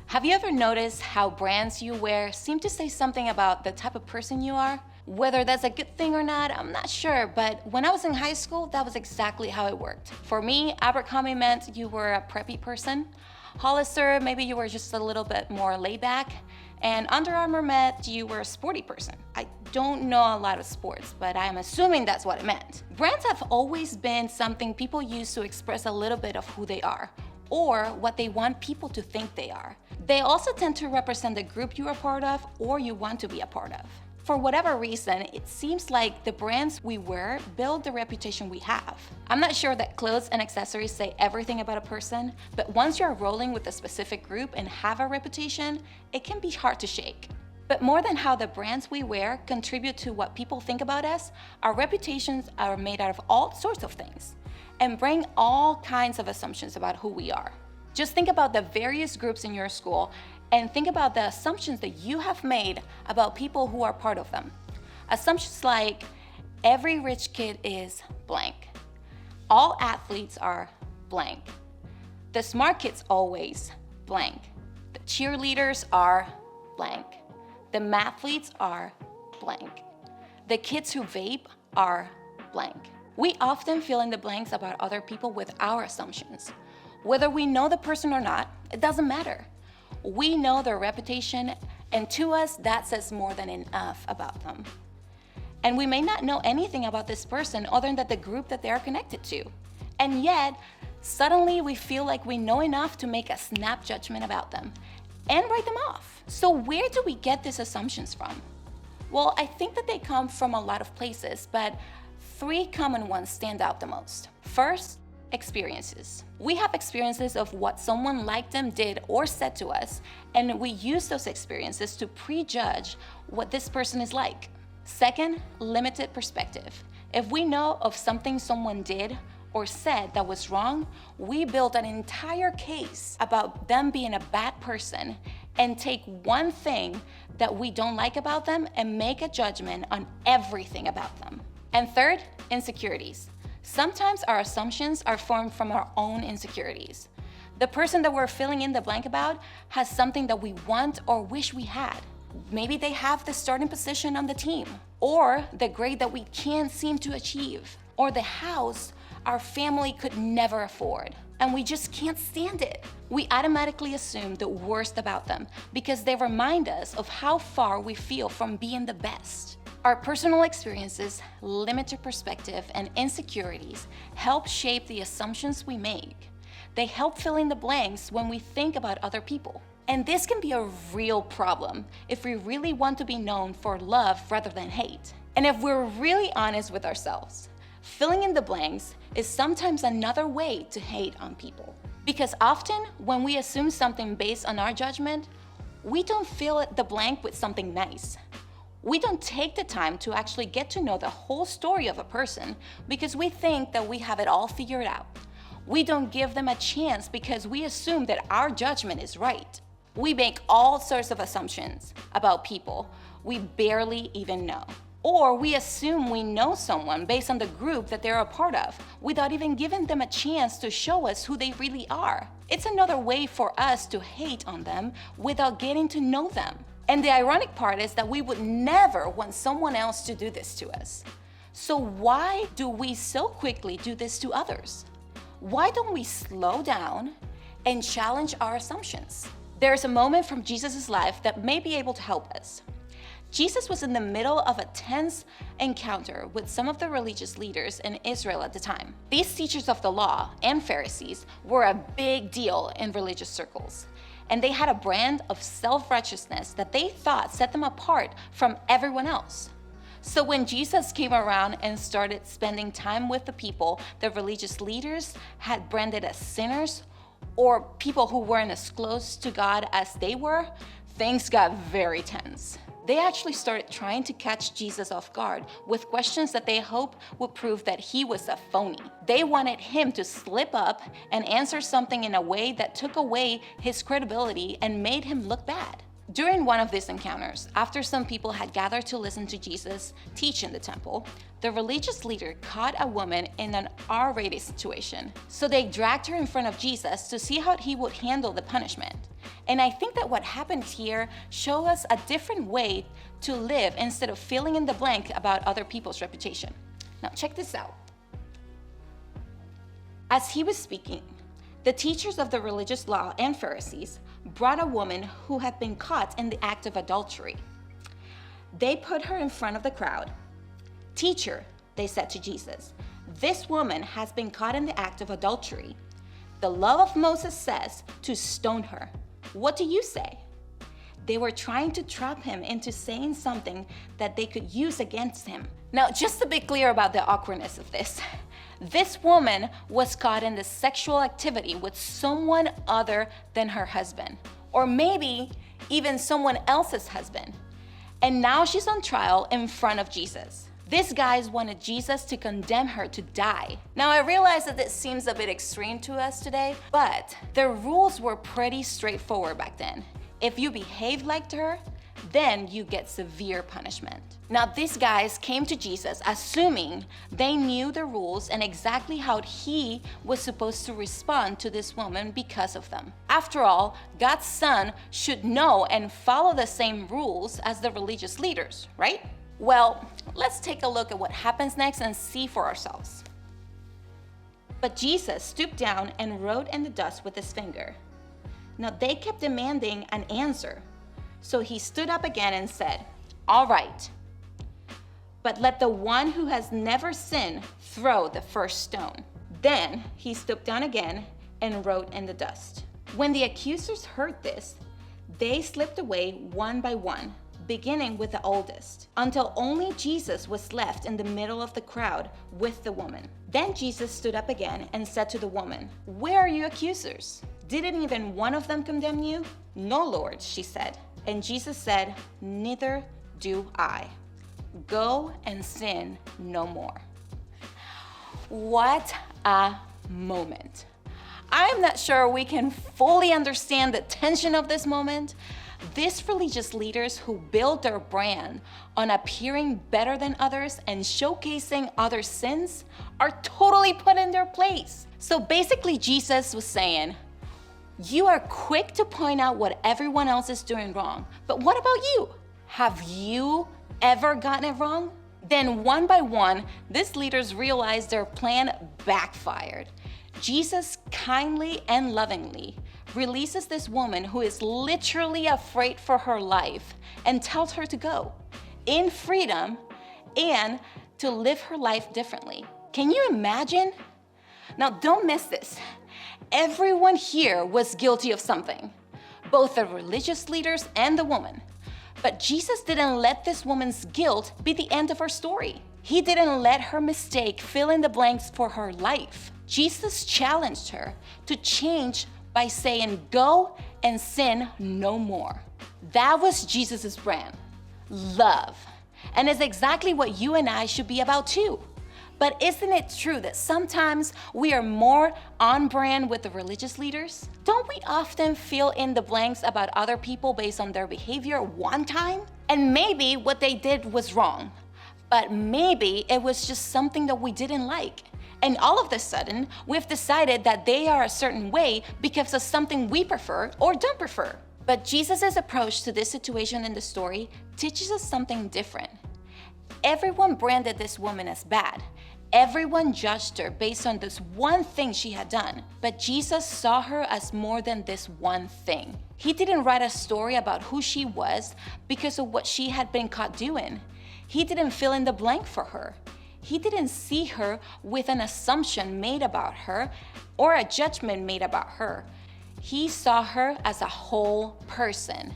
Have you ever noticed how brands you wear seem to say something about the type of person you are? Whether that's a good thing or not, I'm not sure, but when I was in high school, that was exactly how it worked. For me, Abercrombie meant you were a preppy person. Hollister, maybe you were just a little bit more laid back. And Under Armour meant you were a sporty person. I don't know a lot of sports, but I'm assuming that's what it meant. Brands have always been something people use to express a little bit of who they are, or what they want people to think they are. They also tend to represent the group you are part of or you want to be a part of. For whatever reason, it seems like the brands we wear build the reputation we have. I'm not sure that clothes and accessories say everything about a person, but once you're rolling with a specific group and have a reputation, it can be hard to shake. But more than how the brands we wear contribute to what people think about us, our reputations are made out of all sorts of things and bring all kinds of assumptions about who we are. Just think about the various groups in your school and think about the assumptions that you have made about people who are part of them. Assumptions like, every rich kid is blank. All athletes are blank. The smart kids always blank. The cheerleaders are blank. The mathletes are blank. The kids who vape are blank. We often fill in the blanks about other people with our assumptions. Whether we know the person or not, it doesn't matter. We know their reputation, and to us, that says more than enough about them. And we may not know anything about this person other than the group that they are connected to. And yet, suddenly we feel like we know enough to make a snap judgment about them and write them off. So where do we get these assumptions from? Well, I think that they come from a lot of places, but 3 common ones stand out the most. First, experiences. We have experiences of what someone like them did or said to us, and we use those experiences to prejudge what this person is like. Second, limited perspective. If we know of something someone did or said that was wrong, we build an entire case about them being a bad person and take one thing that we don't like about them and make a judgment on everything about them. And third, insecurities. Sometimes our assumptions are formed from our own insecurities. The person that we're filling in the blank about has something that we want or wish we had. Maybe they have the starting position on the team, or the grade that we can't seem to achieve, or the house our family could never afford, and we just can't stand it. We automatically assume the worst about them because they remind us of how far we feel from being the best. Our personal experiences, limited perspective, and insecurities help shape the assumptions we make. They help fill in the blanks when we think about other people. And this can be a real problem if we really want to be known for love rather than hate. And if we're really honest with ourselves, filling in the blanks is sometimes another way to hate on people. Because often when we assume something based on our judgment, we don't fill the blank with something nice. We don't take the time to actually get to know the whole story of a person because we think that we have it all figured out. We don't give them a chance because we assume that our judgment is right. We make all sorts of assumptions about people we barely even know. Or we assume we know someone based on the group that they're a part of without even giving them a chance to show us who they really are. It's another way for us to hate on them without getting to know them. And the ironic part is that we would never want someone else to do this to us. So why do we so quickly do this to others? Why don't we slow down and challenge our assumptions? There's a moment from Jesus' life that may be able to help us. Jesus was in the middle of a tense encounter with some of the religious leaders in Israel at the time. These teachers of the law and Pharisees were a big deal in religious circles, and they had a brand of self-righteousness that they thought set them apart from everyone else. So when Jesus came around and started spending time with the people the religious leaders had branded as sinners, or people who weren't as close to God as they were, things got very tense. They actually started trying to catch Jesus off guard with questions that they hoped would prove that he was a phony. They wanted him to slip up and answer something in a way that took away his credibility and made him look bad. During one of these encounters, after some people had gathered to listen to Jesus teach in the temple, the religious leader caught a woman in an R-rated situation. So they dragged her in front of Jesus to see how he would handle the punishment. And I think that what happened here shows us a different way to live instead of filling in the blank about other people's reputation. Now check this out. As he was speaking, the teachers of the religious law and Pharisees brought a woman who had been caught in the act of adultery. They put her in front of the crowd. "Teacher," they said to Jesus, "this woman has been caught in the act of adultery. The law of Moses says to stone her. What do you say?" They were trying to trap him into saying something that they could use against him. Now, just to be clear about the awkwardness of this woman was caught in the sexual activity with someone other than her husband, or maybe even someone else's husband. And now she's on trial in front of Jesus. These guys wanted Jesus to condemn her to die. Now, I realize that this seems a bit extreme to us today, but the rules were pretty straightforward back then. If you behaved like her, then you get severe punishment. Now, these guys came to Jesus assuming they knew the rules and exactly how he was supposed to respond to this woman because of them. After all, God's Son should know and follow the same rules as the religious leaders, right? Well, let's take a look at what happens next and see for ourselves. But Jesus stooped down and wrote in the dust with his finger. Now they kept demanding an answer. So he stood up again and said, "All right, but let the one who has never sinned throw the first stone." Then he stooped down again and wrote in the dust. When the accusers heard this, they slipped away one by one, beginning with the oldest, until only Jesus was left in the middle of the crowd with the woman. Then Jesus stood up again and said to the woman, "Where are your accusers? Didn't even one of them condemn you?" "No, Lord," she said. And Jesus said, "Neither do I. Go and sin no more." What a moment. I'm not sure we can fully understand the tension of this moment. These religious leaders who build their brand on appearing better than others and showcasing other sins are totally put in their place. So basically, Jesus was saying, you are quick to point out what everyone else is doing wrong, but what about you? Have you ever gotten it wrong? Then one by one, these leaders realized their plan backfired. Jesus kindly and lovingly releases this woman who is literally afraid for her life and tells her to go in freedom and to live her life differently. Can you imagine? Now, don't miss this. Everyone here was guilty of something, both the religious leaders and the woman. But Jesus didn't let this woman's guilt be the end of her story. He didn't let her mistake fill in the blanks for her life. Jesus challenged her to change by saying, "Go and sin no more." That was Jesus's brand, love. And it's exactly what you and I should be about too. But isn't it true that sometimes we are more on brand with the religious leaders? Don't we often fill in the blanks about other people based on their behavior one time? And maybe what they did was wrong, but maybe it was just something that we didn't like. And all of a sudden, we've decided that they are a certain way because of something we prefer or don't prefer. But Jesus' approach to this situation in the story teaches us something different. Everyone branded this woman as bad. Everyone judged her based on this one thing she had done. But Jesus saw her as more than this one thing. He didn't write a story about who she was because of what she had been caught doing. He didn't fill in the blank for her. He didn't see her with an assumption made about her or a judgment made about her. He saw her as a whole person.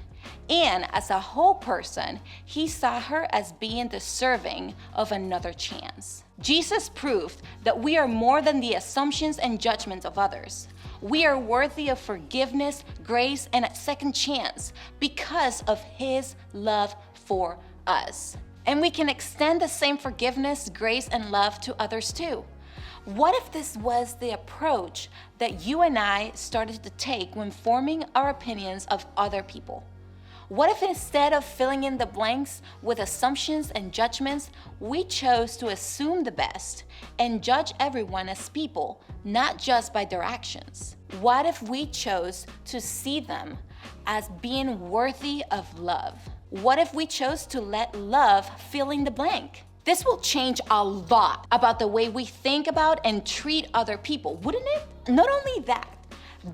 And as a whole person, he saw her as being deserving of another chance. Jesus proved that we are more than the assumptions and judgments of others. We are worthy of forgiveness, grace, and a second chance because of his love for us. And we can extend the same forgiveness, grace, and love to others too. What if this was the approach that you and I started to take when forming our opinions of other people? What if instead of filling in the blanks with assumptions and judgments, we chose to assume the best and judge everyone as people, not just by their actions? What if we chose to see them as being worthy of love. What if we chose to let love fill in the blank? This will change a lot about the way we think about and treat other people, wouldn't it? Not only that,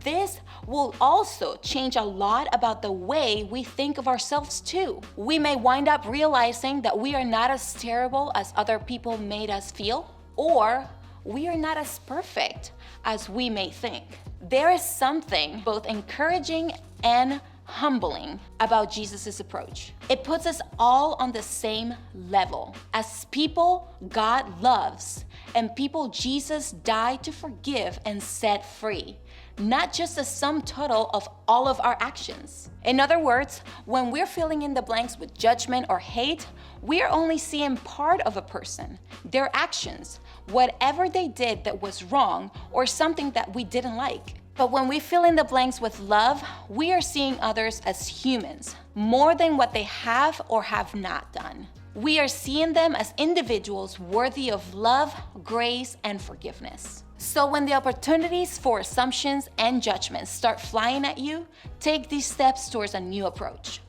this will also change a lot about the way we think of ourselves too. We may wind up realizing that we are not as terrible as other people made us feel, or we are not as perfect as we may think. There is something both encouraging and humbling about Jesus' approach. It puts us all on the same level as people God loves and people Jesus died to forgive and set free, not just a sum total of all of our actions. In other words, when we're filling in the blanks with judgment or hate, we're only seeing part of a person, their actions, whatever they did that was wrong or something that we didn't like. But when we fill in the blanks with love, we are seeing others as humans, more than what they have or have not done. We are seeing them as individuals worthy of love, grace, and forgiveness. So when the opportunities for assumptions and judgments start flying at you, take these steps towards a new approach.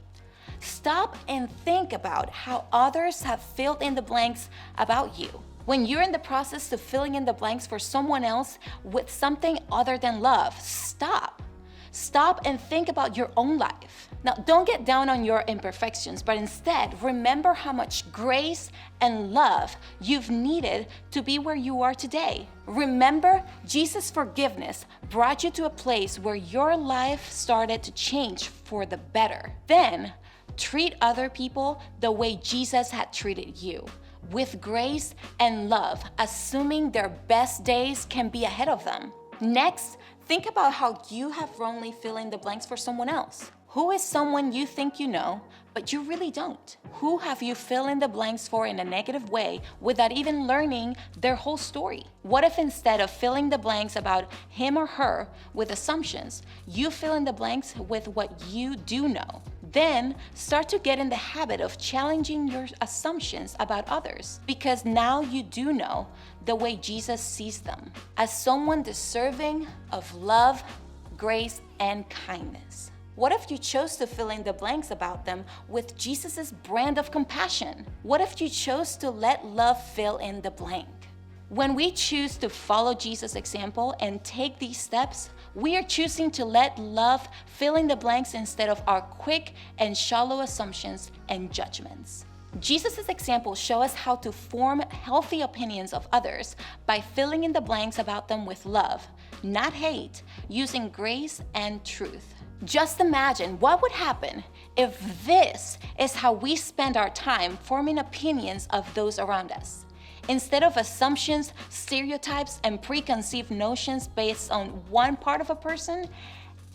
Stop and think about how others have filled in the blanks about you. When you're in the process of filling in the blanks for someone else with something other than love, stop. Stop and think about your own life. Now, don't get down on your imperfections, but instead remember how much grace and love you've needed to be where you are today. Remember, Jesus' forgiveness brought you to a place where your life started to change for the better. Then, treat other people the way Jesus had treated you, with grace and love, assuming their best days can be ahead of them. Next, think about how you have wrongly filled in the blanks for someone else. Who is someone you think you know, but you really don't? Who have you filled in the blanks for in a negative way without even learning their whole story? What if instead of filling the blanks about him or her with assumptions, you fill in the blanks with what you do know? Then start to get in the habit of challenging your assumptions about others, because now you do know the way Jesus sees them, as someone deserving of love, grace, and kindness. What if you chose to fill in the blanks about them with Jesus' brand of compassion? What if you chose to let love fill in the blank? When we choose to follow Jesus' example and take these steps, we are choosing to let love fill in the blanks instead of our quick and shallow assumptions and judgments. Jesus' example shows us how to form healthy opinions of others by filling in the blanks about them with love, not hate, using grace and truth. Just imagine what would happen if this is how we spend our time forming opinions of those around us. Instead of assumptions, stereotypes, and preconceived notions based on one part of a person,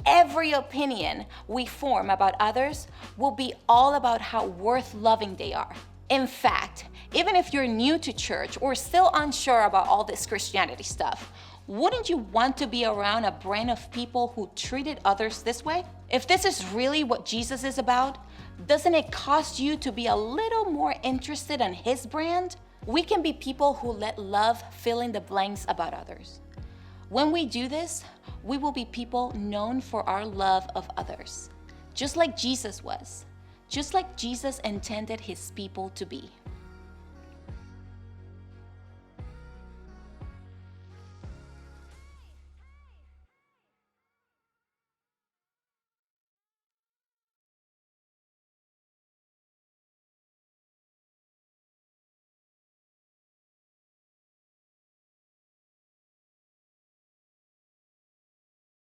every opinion we form about others will be all about how worth loving they are. In fact, even if you're new to church or still unsure about all this Christianity stuff, wouldn't you want to be around a brand of people who treated others this way? If this is really what Jesus is about, doesn't it cost you to be a little more interested in his brand? We can be people who let love fill in the blanks about others. When we do this, we will be people known for our love of others, just like Jesus was, just like Jesus intended his people to be.